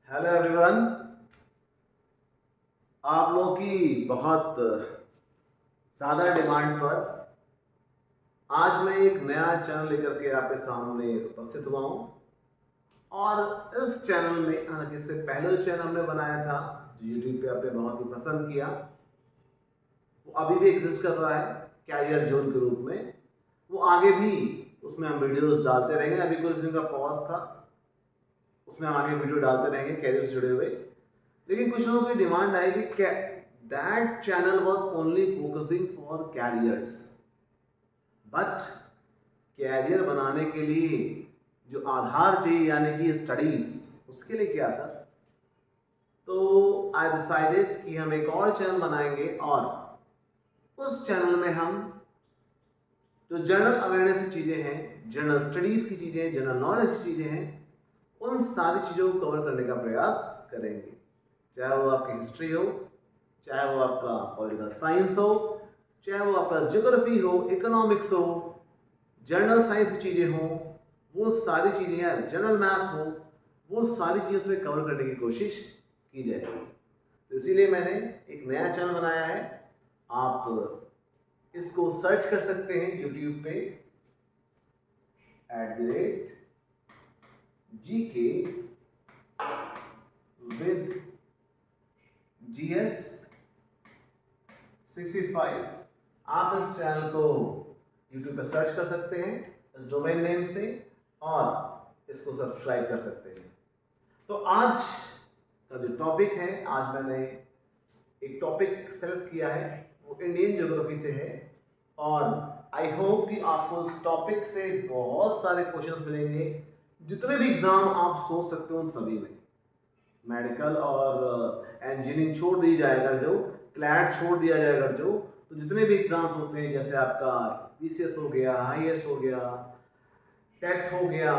Hello everyone. आप लोगों की बहुत ज़्यादा डिमांड पर आज मैं एक नया चैनल लेकर के आपके सामने उपस्थित हुआ हूँ। और इस चैनल में, हालांकि इससे पहले जो चैनल हमने बनाया था जो यूट्यूब पे आपने बहुत ही पसंद किया, वो अभी भी एग्जिस्ट कर रहा है कैरियर जोन के रूप में। वो आगे भी उसमें हम वीडियोस डालते रहेंगे। अभी कुछ दिन का पॉज था, उसमें हम आगे वीडियो डालते रहेंगे कैरियर से जुड़े हुए। लेकिन कुछ लोगों की डिमांड आई कि that channel was only focusing for careers, but career बनाने के लिए जो आधार चाहिए यानी कि स्टडीज, उसके लिए क्या सर? तो आई डिसाइडेड कि हम एक और चैनल बनाएंगे और उस चैनल में हम जो जनरल अवेयरनेस की चीज़ें हैं, जनरल स्टडीज की चीज़ें, जनरल नॉलेज की चीज़ें हैं, उन सारी चीज़ों को कवर करने का प्रयास करेंगे। चाहे वो आपकी हिस्ट्री हो, चाहे वो आपका पॉलिटिकल साइंस हो, चाहे वो आपका ज्योग्राफी हो, इकोनॉमिक्स हो, जनरल साइंस की चीज़ें हो, वो सारी चीज़ें, या जनरल मैथ हो, वो सारी चीज़ें उसमें कवर करने की कोशिश की जाएगी। तो इसीलिए मैंने एक नया चैनल बनाया है। आप इसको सर्च कर सकते हैं यूट्यूब पे @GK with GS65। आप इस चैनल को यूट्यूब पे सर्च कर सकते हैं इस डोमेन नेम से और इसको सब्सक्राइब कर सकते हैं। तो आज का जो टॉपिक है, आज मैंने एक टॉपिक सेलेक्ट किया है, वो इंडियन ज्योग्राफी से है। और आई होप कि आपको उस टॉपिक से बहुत सारे क्वेश्चंस मिलेंगे। जितने भी एग्जाम आप सोच सकते हो उन सभी में, मेडिकल और इंजीनियरिंग छोड़ दी जाएगा, जो क्लैट छोड़ दिया जाएगा, जो तो जितने भी एग्जाम्स होते हैं, जैसे आपका पीसीएस हो गया, आईएएस हो गया, टेट हो गया,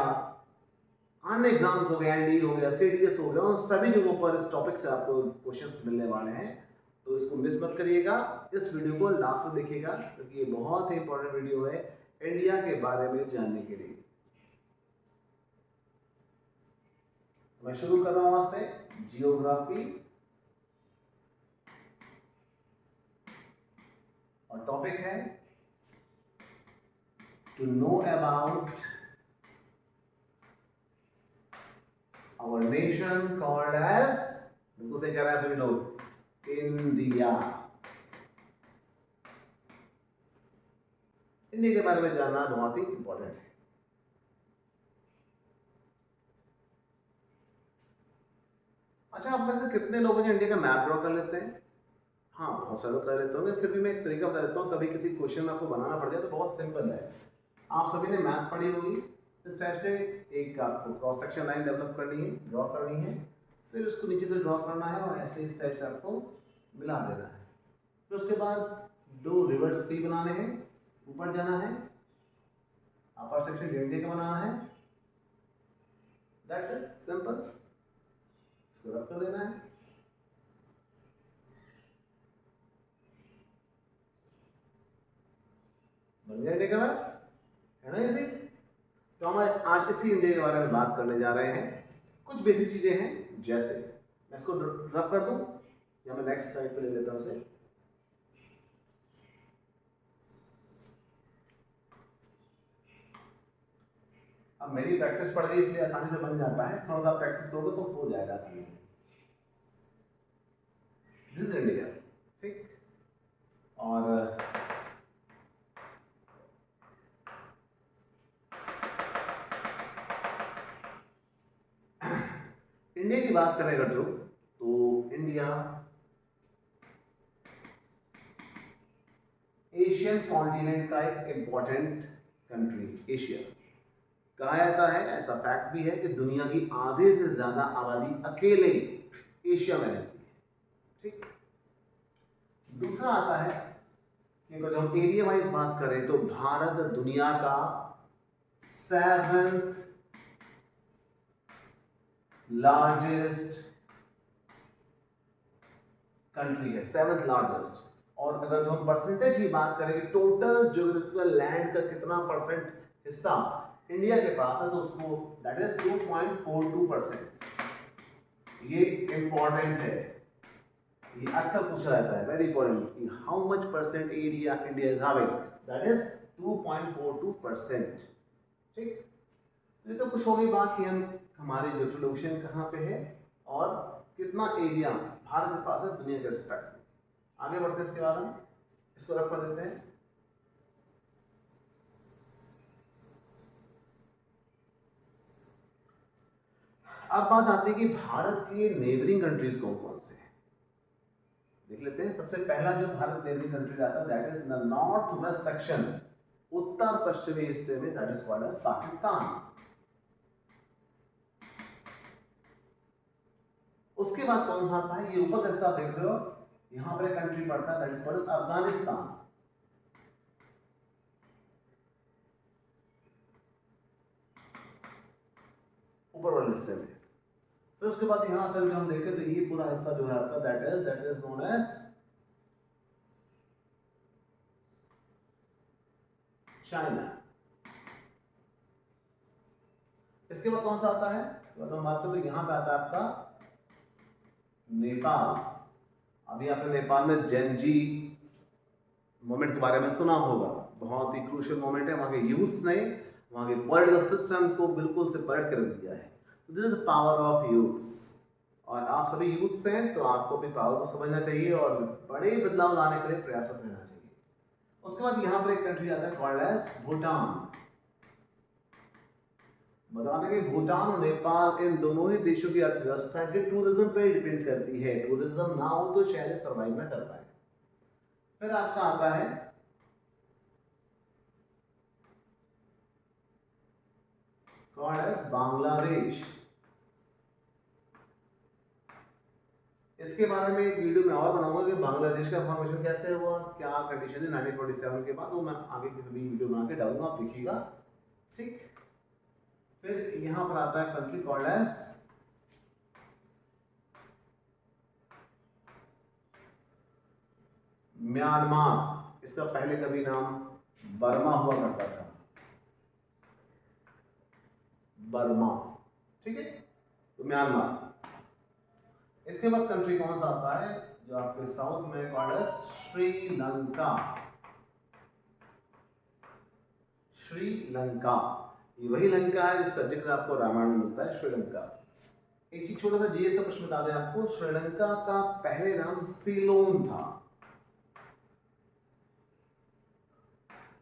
अन्य एग्जाम्स हो गए, एनडी हो गया, सीडीएस हो गया, उन सभी जगहों पर इस टॉपिक से आपको क्वेश्चंस मिलने वाले हैं। तो इसको मिस मत करिएगा, इस वीडियो को लास्ट तक देखिएगा, क्योंकि ये बहुत ही इंपॉर्टेंट वीडियो है इंडिया के बारे में जानने के लिए। मैं शुरू कर रहा हूं आज से जियोग्राफी, और टॉपिक है to know about our nation called as, बिल्कुल से कह रहा है सभी लोग, इंडिया। इंडिया के बारे में जानना बहुत ही इंपॉर्टेंट है। अच्छा, आप में से कितने लोग हैं जो इंडिया का मैप ड्रॉ कर लेते हैं? हाँ, बहुत सारे लोग कर लेते होंगे। फिर भी मैं एक तरीका बता देता हूँ, कभी किसी क्वेश्चन में आपको बनाना पड़ जाए तो बहुत सिंपल है। आप सभी ने मैथ पढ़ी होगी। इस टाइप से एक आपको क्रॉस सेक्शन लाइन डेवलप करनी है, ड्रॉ करनी है, फिर उसको नीचे से ड्रॉ करना है और ऐसे इस टाइप से आपको मिला देना है। फिर उसके बाद दो रिवर्स सी बनाने हैं, ऊपर जाना है, अपर सेक्शन इंडिया का बनाना है। That's it, simple. इसको रब कर देना है। बन गया इंडिया का मैप, है ना इजी? तो हम आज इसी इंडिया के बारे में बात करने जा रहे हैं। कुछ बेसिक चीजें हैं, जैसे मैं इसको रब कर दूं या मैं नेक्स्ट स्लाइड पे ले लेता हूं उसे। अब मेरी प्रैक्टिस पड़ गई इसलिए आसानी से बन जाता है, थोड़ा सा प्रैक्टिस करोगे तो हो जाएगा आसानी से। दिस इज इंडिया, ठीक। और इंडिया की बात करें अगर तो इंडिया एशियन कॉन्टिनेंट का एक इंपॉर्टेंट कंट्री। एशिया कहा जाता है, ऐसा फैक्ट भी है कि दुनिया की आधे से ज्यादा आबादी अकेले एशिया में रहती है, ठीक। दूसरा आता है कि अगर हम एरिया वाइज बात करें तो भारत दुनिया का 7th लार्जेस्ट कंट्री है, 7th लार्जेस्ट। और अगर जो हम परसेंटेज की बात करें कि टोटल ज्योग्राफिकल लैंड का कितना परसेंट हिस्सा इंडिया के पास है, तो उसको दैट इज 2.42%। ये इंपॉर्टेंट है, ये अक्सर पूछा जाता है, वेरी इंपॉर्टेंट, कि how much percent area India is having, that is 2.42%। ठीक, तो ये तो कुछ हो गई बात कि हम हमारी जो लोकेशन कहाँ पे है और कितना एरिया भारत के पास है दुनिया के रिस्पेक्ट में। आगे बढ़ते हैं, इसके बाद हम इसको रख कर देते हैं। अब बात आती है कि भारत के नेबरिंग कंट्रीज कौन कौन से हैं, देख लेते हैं। सबसे पहला जो भारत नेबरिंग कंट्री आता है that is the north west section, उत्तर पश्चिमी हिस्से में, that is called as Pakistan. उसके बाद कौन सा आता है, ये ऊपर का हिस्सा देख रहे हो, यहां पर एक कंट्री पड़ता है दैट इज कॉल्ड अफगानिस्तान। ऊपर वाले हिस्से में। फिर उसके बाद यहां से हम देखें तो ये पूरा हिस्सा जो है आपका that is known as China. इसके बाद कौन सा आता है, तो हम बात करें तो यहां पे आता है आपका नेपाल। अभी आपने नेपाल में जेनजी मोमेंट के बारे में सुना होगा, बहुत ही क्रूशियल मोमेंट है। वहां के यूथ्स ने वहां के पॉलिटिकल सिस्टम को बिल्कुल से पलट कर रख दिया है। This is power of youths, और आप सभी यूथ्स हैं तो आपको भी पावर को समझना चाहिए और बड़े बदलाव लाने के लिए प्रयासरत रहना चाहिए। उसके बाद यहाँ पर एक कंट्री आता है कॉल्ड एज भूटान। बता दें कि भूटान और नेपाल इन दोनों ही देशों की अर्थव्यवस्था के टूरिज्म पे डिपेंड करती है। टूरिज्म ना हो तो शहर सर्वाइव ना कर पाए। फिर आपका आता है कॉल्ड एज बांग्लादेश। इसके बारे में एक वीडियो में और बनाऊंगा कि बांग्लादेश का फॉर्मेशन कैसे हुआ, क्या कंडीशन है 1947 के बाद, वो मैं आगे की सभी वीडियो बना के डालूंगा, आप देखिएगा। ठीक, फिर यहां पर आता है कंट्री कॉल्ड एज म्यांमार। इसका पहले कभी नाम बर्मा हुआ करता था, बर्मा। ठीक है, तो म्यांमार। इसके बाद कंट्री कौन सा आता है जो आपके साउथ में कॉल्ड एज श्रीलंका। श्रीलंका, ये वही लंका है जिसका जिक्र आपको रामायण में मिलता है, श्रीलंका। एक चीज छोटा सा जीएस का प्रश्न बता दें आपको, श्रीलंका का पहले नाम सीलोन था।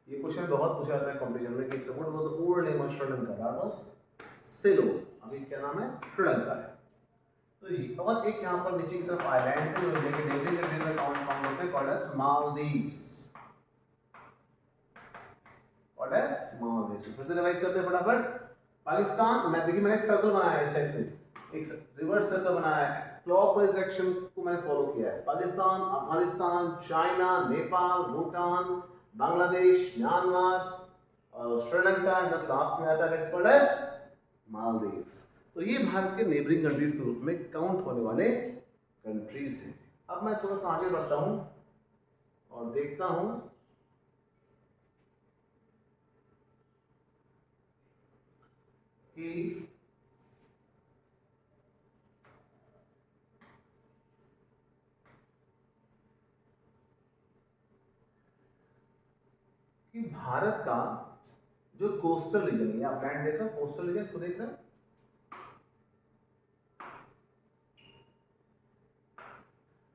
ये क्वेश्चन बहुत पूछा जाता है कंपटीशन में कि what was the old name of Sri Lanka, that was Ceylon. अभी क्या नाम है, श्रीलंका है। तो और एक यहाँ पर नीचे की तरफ आइलैंड से जो नेबरिंग कंट्रीज में फाउंड होते हैं called as Maldives. Called as Maldives. फिर से रिवाइज करते हैं फटाफट। पाकिस्तान, मैं देखिए मैंने एक सर्कल बनाया है इस टाइप से, एक रिवर्स सर्कल बनाया है, क्लॉकवाइज डायरेक्शन को मैंने फॉलो किया है। पाकिस्तान, अफगानिस्तान, चाइना, नेपाल, भूटान, बांग्लादेश, म्यांमार और श्रीलंका, एंड लास्ट में आता है इट्स कॉल्ड एज मालदीव्स। तो ये भारत के नेबरिंग कंट्रीज के रूप में काउंट होने वाले कंट्रीज हैं। अब मैं थोड़ा सा आगे बढ़ता हूं और देखता हूं कि भारत का जो कोस्टल रीजन है, आप लैंड देख रहे हो, कोस्टल रीजन इसको देख रहे हो,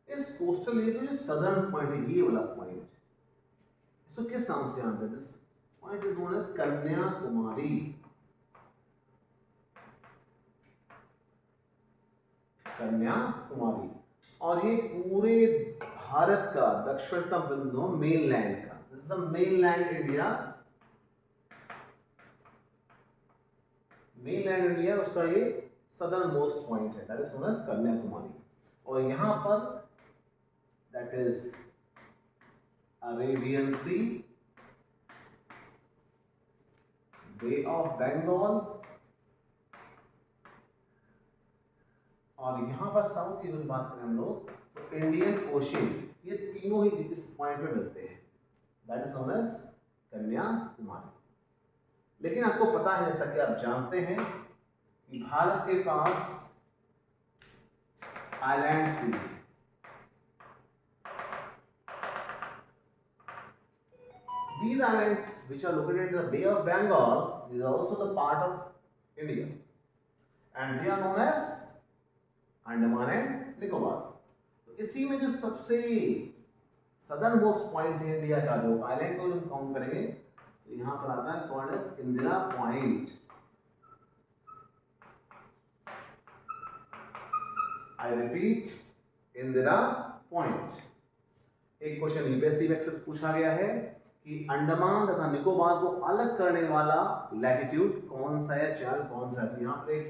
इस कोस्टल रीजन में सदर्न पॉइंट है, ये वाला पॉइंट, इसको किस नाम से जानते हैं? This point is known as Kanyakumari. Kanyakumari, और ये पूरे भारत का दक्षिणतम बिंदु मेनलैंड का, this is the mainland India. Mainland India उसका ये सदर्न मोस्ट पॉइंट है, that is known as Kanyakumari. और यहां पर that is Arabian sea, bay of Bengal, और यहां पर साउथ की अगर बात करें हम लोग तो इंडियन ओशन, ये तीनों ही इस पॉइंट पे मिलते हैं, that is known as Kanyakumari. लेकिन आपको पता है, जैसा कि आप जानते हैं, कि भारत के पास island sea. These islands, which are located in the Bay of Bengal, is also the part of India, and they are known as Andaman and Nicobar. तो इसी में जो सबसे सदर्न मोस्ट पॉइंट है इंडिया का, जो आइलैंड को हम काउंट करेंगे तो यहाँ पर आता है called as Indira point. I repeat, Indira point. एक क्वेश्चन यूपीएससी में अक्सर पूछा गया है कि अंडमान तथा निकोबार को अलग करने वाला लैटिट्यूड कौन सा है, चैनल कौन सा है। तो यहाँ पर एक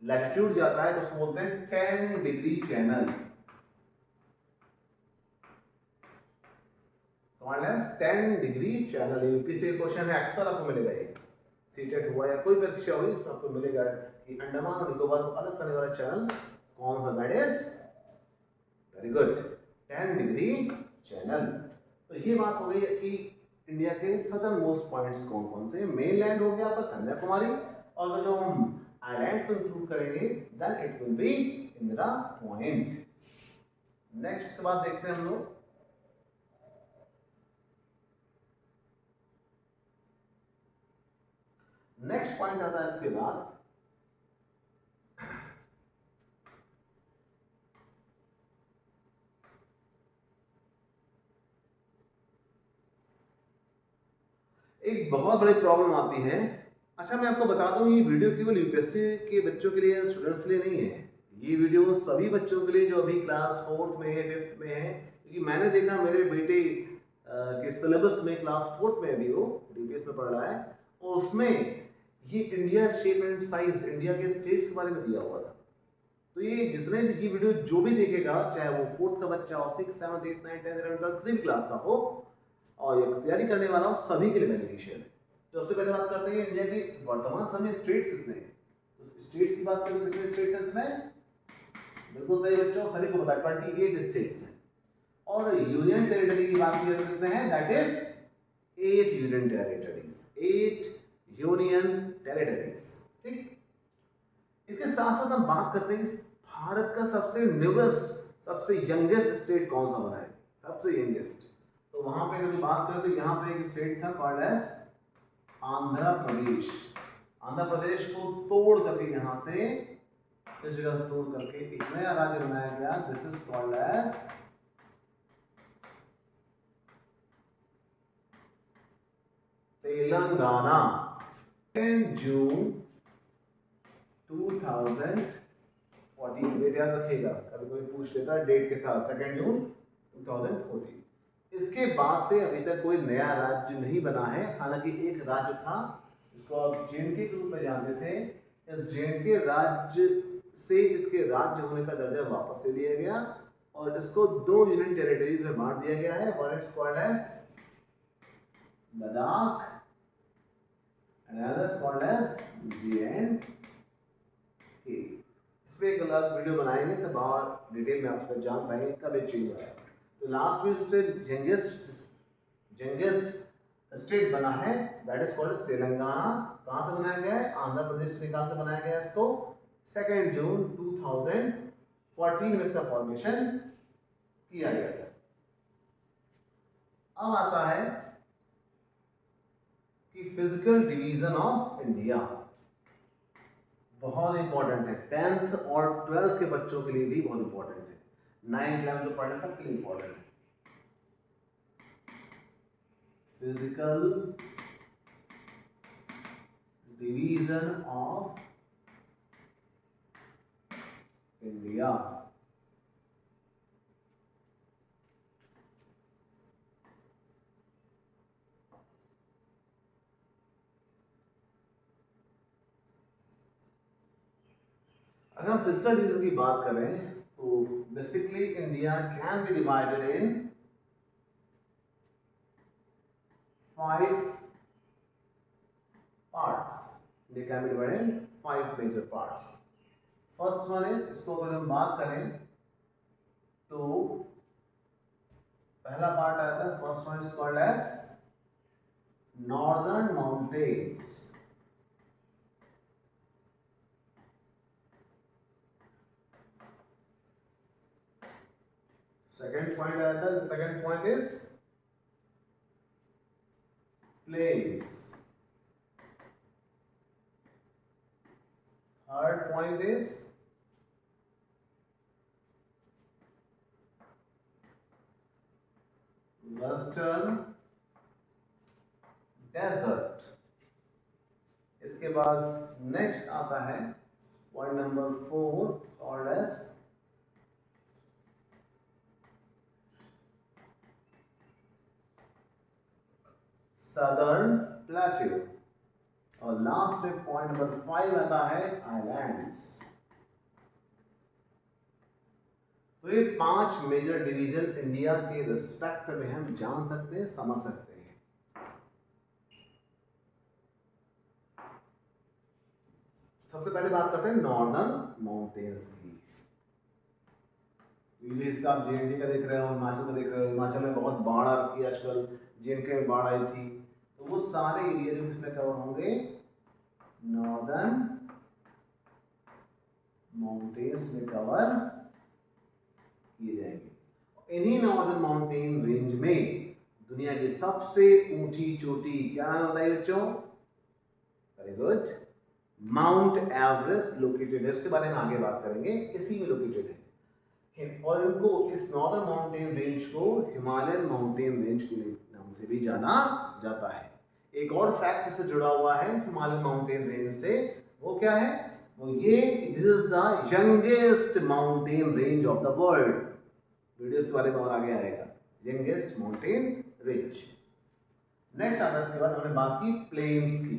लैटिट्यूड जाता है तो उसको बोलते हैं 10 degree channel, called as 10 degree channel. UPSC question है, अक्सर आपको मिलेगा, ये सीटेट हुआ या कोई परीक्षा हुई उसमें आपको मिलेगा कि अंडमान और निकोबार को अलग करने वाला चैनल कौन सा। That is very good, 10 degree channel. तो ये बात हो गई कि इंडिया के सदर्न मोस्ट पॉइंट्स कौन कौन से। मेनलैंड हो गया आपका कन्याकुमारी, और जो हम आइलैंड्स को इंक्लूड करेंगे then it will be Indira point. Next बात देखते हैं हम लोग, नेक्स्ट पॉइंट आता है इसके बाद एक बहुत बड़ी प्रॉब्लम आती है। अच्छा, मैं आपको बता दूं, ये वीडियो केवल यूपीएससी के बच्चों के लिए, स्टूडेंट्स के लिए नहीं है। ये वीडियो सभी बच्चों के लिए जो अभी क्लास 4th में है, 5th में है। क्योंकि मैंने देखा मेरे बेटे के सिलेबस में क्लास 4th में अभी वो डीपीएस में पढ़ रहा है, और उसमें ये India shape and size, India के स्टेट्स के बारे में दिया हुआ था। तो ये जितने भी ये वीडियो जो भी देखेगा, चाहे वो 4th का बच्चा हो, 6, 7, 8, 9, 10, 11, 12 किसी भी क्लास का हो, और ये तैयारी करने वाला हो, सभी के लिए बेनिफिशियल है। तो सबसे पहले बात करते हैं इंडिया के वर्तमान समय स्टेट्स कितने हैं। तो स्टेट्स की बात करें तो कितने स्टेट्स हैं इसमें, बिल्कुल सही बच्चों, सभी को पता है 28 स्टेट्स हैं। और यूनियन टेरिटरी की बात करें तो कितने हैं, that is 8 union territories, 8 union territories. ठीक, इसके साथ साथ हम बात करते हैं कि भारत का सबसे न्यूएस्ट, सबसे यंगेस्ट स्टेट कौन सा बना है, सबसे यंगेस्ट। तो वहां पे अगर बात करें तो यहाँ पे एक स्टेट था कॉल्ड एज आंध्र प्रदेश। आंध्र प्रदेश को तोड़ करके यहाँ से इस जगह से तोड़ करके एक नया राज्य बनाया गया, this is called as Telangana. 2 June 2014, date याद रखिएगा, कभी कोई पूछ लेता है डेट के साथ, 2 जून 2014। इसके बाद से अभी तक कोई नया राज्य नहीं बना है। हालांकि एक राज्य था जिसको आप जेएनके के रूप में जानते थे, इस जेएनके राज्य से इसके राज्य होने का दर्जा वापस ले लिया गया और इसको 2 यूनियन टेरिटरीज में बांट दिया गया है। One is called as Ladakh and other is called as JNK. इस पे एक अलग वीडियो बनाएंगे तब और डिटेल में आप जान पाएंगे कब ये चेंज हुआ है। तो लास्ट में सबसे यंगेस्ट स्टेट बना है, दैट इज कॉल्ड तेलंगाना। कहां से बनाया गया है, आंध्र प्रदेश से निकाल कर बनाया गया इसको। 2 जून 2014 में इसका फॉर्मेशन किया गया था। अब आता है कि फिजिकल डिवीजन ऑफ इंडिया, बहुत इंपॉर्टेंट है, 10th और 12th के बच्चों के लिए भी बहुत इंपॉर्टेंट है, 9th 11th जो पढ़ने सबके लिए इंपॉर्टेंट है। Physical division of India. अगर हम फिजिकल डिवीजन की बात करें तो basically India can be divided in 5 parts. They can be divided in 5 major parts. First one is, इसको अगर हम बात करें तो पहला पार्ट आता है, first one is called as northern mountains. Second point आया था, second point is plains, third point is western desert. इसके बाद नेक्स्ट आता है point number 4 called as southern plateau, और लास्ट में पॉइंट नंबर 5 आता है आइलैंड्स। तो ये 5 मेजर डिवीजन इंडिया के रिस्पेक्ट में हम जान सकते हैं, समझ सकते हैं। सबसे पहले बात करते हैं नॉर्दर्न माउंटेन्स की। आप जेएनडी का देख रहे हो, हिमाचल का देख रहे हो, हिमाचल में बहुत बाढ़ आ रही है आजकल, जेएनके में बाढ़ आई थी, तो वो सारे एरिया जो इसमें कवर होंगे नॉर्दर्न माउंटेन्स में कवर किए जाएंगे। इन्हीं नॉर्दर्न माउंटेन रेंज में दुनिया की सबसे ऊंची चोटी क्या नाम बताइए बच्चों? Very good, mount Everest located है। इसके बारे में आगे बात करेंगे, इसी में लोकेटेड है। और इनको इस नॉर्दर्न माउंटेन रेंज को हिमालयन माउंटेन रेंज के नाम से भी जाना जाता है। एक और फैक्ट इससे जुड़ा हुआ है हिमालयन माउंटेन रेंज से, वो क्या है? वो ये, this is the youngest mountain range of the world. Videos के बारे में और आगे आएगा, यंगेस्ट माउंटेन रेंज। नेक्स्ट आता है, इसके बाद हमने बात की प्लेन्स की।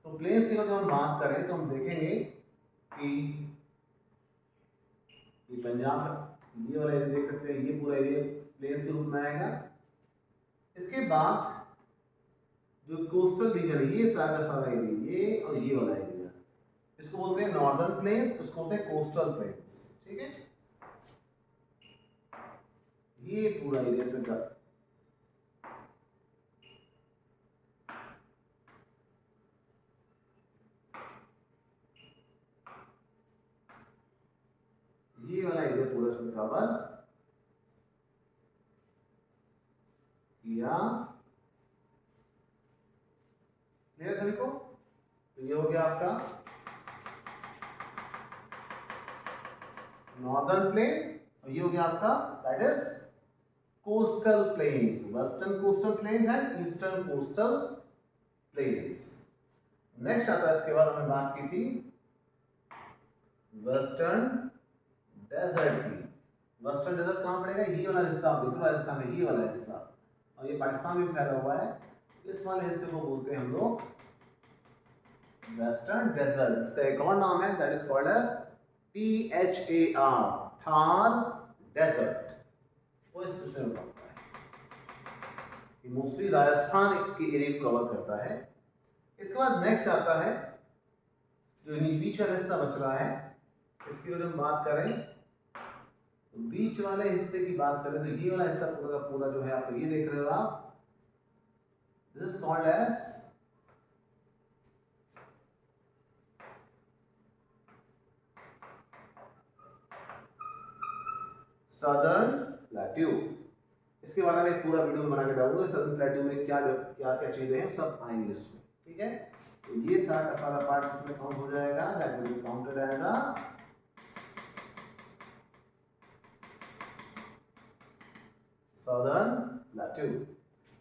तो प्लेन्स की अगर हम बात करें तो हम देखेंगे कि ये पंजाब, ये वाला एरिया देख सकते हैं, ये पूरा एरिया प्लेन्स के रूप में आएगा। इसके बाद जो कोस्टल रीजन है, ये सारा सारा एरिया, ये और ये वाला एरिया, इसको बोलते हैं नॉर्दर्न प्लेन्स, इसको बोलते हैं कोस्टल प्लेन्स। ठीक है, ये पूरा एरिया से ये वाला एरिया पूरा इसमें कवर किया क्लियर सभी को? तो ये हो गया आपका नॉर्दर्न प्लेन, और ये हो गया आपका that is coastal planes, western coastal plains and eastern coastal planes. Next आता है, इसके बाद हमने बात की थी वेस्टर्न डेजर्ट की। वेस्टर्न डेजर्ट कहाँ पड़ेगा? ये वाला हिस्सा आप देखो, राजस्थान में ये वाला हिस्सा, और ये पाकिस्तान में फैला हुआ है। इस वाले हिस्से को बोलते हैं हम लोग वेस्टर्न डेजर्ट। इसका एक और नाम है, that is called as THAR, Thar desert. वो इस हिस्से में पड़ता है, ये मोस्टली राजस्थान के एरिया को कवर करता है। इसके बाद नेक्स्ट आता है जो बीच वाला हिस्सा बच रहा है, इसकी अगर हम बात करें तो बीच वाले हिस्से की बात करें तो ये वाला हिस्सा पूरा का पूरा जो है आप ये देख रहे हो आप, this is called as southern plateau. इसके बाद मैं पूरा वीडियो बना के डालूंगा, सदर्न प्लेट्यू में क्या क्या क्या चीजें हैं सब आएंगे इसमें। ठीक है, तो ये सारा का सारा पार्ट इसमें काउंट हो जाएगा, that will be counted as southern plateau.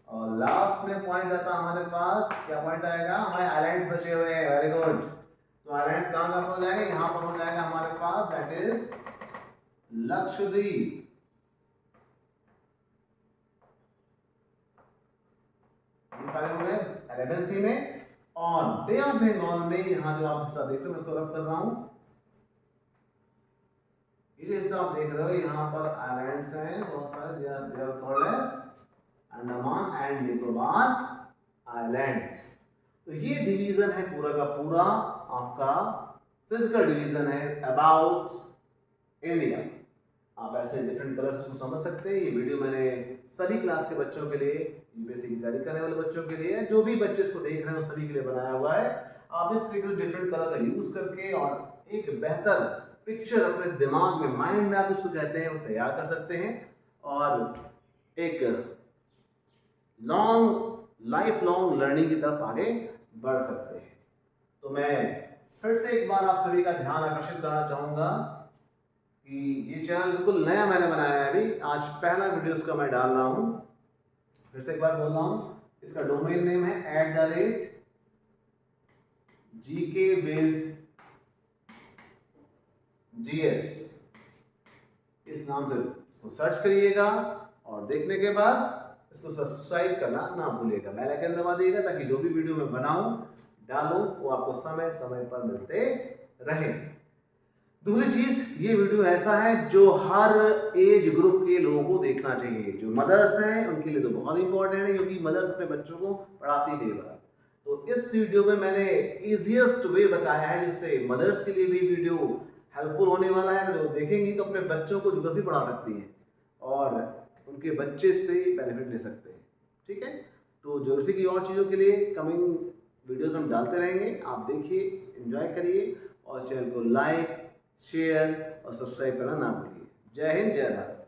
और लास्ट में पॉइंट आता है हमारे पास, क्या पॉइंट आएगा? हमारे आइलैंड्स बचे हुए हैं, वेरी गुड। तो आइलैंड्स कहाँ कहाँ पर हो जाएंगे? यहाँ पर हो जाएगा हमारे पास, दैट इज लक्षद्वीप, ये सारे हो गए अरेबियन सी में। और बे ऑफ बंगाल में यहाँ जो आप हिस्सा देख रहे हो, मैं इसको रब कर रहा हूँ, ये हिस्सा आप देख रहे हो, यहाँ पर आइलैंड्स हैं बहुत सारे, they are called as Andaman and Nicobar islands. तो ये डिवीजन है पूरा का पूरा आपका फिजिकल डिवीजन है अबाउट इंडिया। आप ऐसे डिफरेंट कलर्स को समझ सकते हैं। ये वीडियो मैंने सभी क्लास के बच्चों के लिए, यूपीएससी की तैयारी करने वाले बच्चों के लिए, जो भी बच्चे इसको देख रहे हैं सभी के लिए बनाया हुआ है। आप इस तरीके से डिफरेंट कलर का यूज करके और एक बेहतर पिक्चर अपने दिमाग में, माइंड में आप इसको कहते हैं, वो तैयार कर सकते हैं। और एक लाइफ लॉन्ग लर्निंग की तरफ आगे बढ़ सकते हैं। तो मैं फिर से एक बार आप सभी का ध्यान आकर्षित करना चाहूँगा कि ये चैनल बिल्कुल नया मैंने बनाया है, अभी आज पहला वीडियो इसका मैं डाल रहा हूँ। फिर से एक बार बोल रहा हूँ, इसका डोमेन नेम है @GKWith GS, इस नाम से इसको सर्च करिएगा और देखने के बाद इसको सब्सक्राइब करना ना भूलिएगा, बेल आइकन दबा दीजिएगा ताकि जो भी वीडियो मैं बनाऊं डालूं वो आपको समय समय पर मिलते रहे। दूसरी चीज, ये वीडियो ऐसा है जो हर एज ग्रुप के लोगों को देखना चाहिए। जो मदर्स हैं उनके लिए तो बहुत इंपॉर्टेंट है, क्योंकि मदर्स अपने बच्चों को पढ़ाती देर रात। तो इस वीडियो में मैंने इजीएस्ट वे बताया है जिससे मदर्स के लिए भी वीडियो हेल्पफुल होने वाला है। जो देखेंगी तो अपने बच्चों को ज्योग्राफी पढ़ा सकती हैं और उनके बच्चे से बेनिफिट ले सकते हैं। ठीक है, तो ज्योग्राफी की और चीज़ों के लिए कमिंग वीडियोस हम डालते रहेंगे, आप देखिए, एंजॉय करिए और चैनल को लाइक, शेयर और सब्सक्राइब करना ना भूलिए। जय हिंद, जय भारत।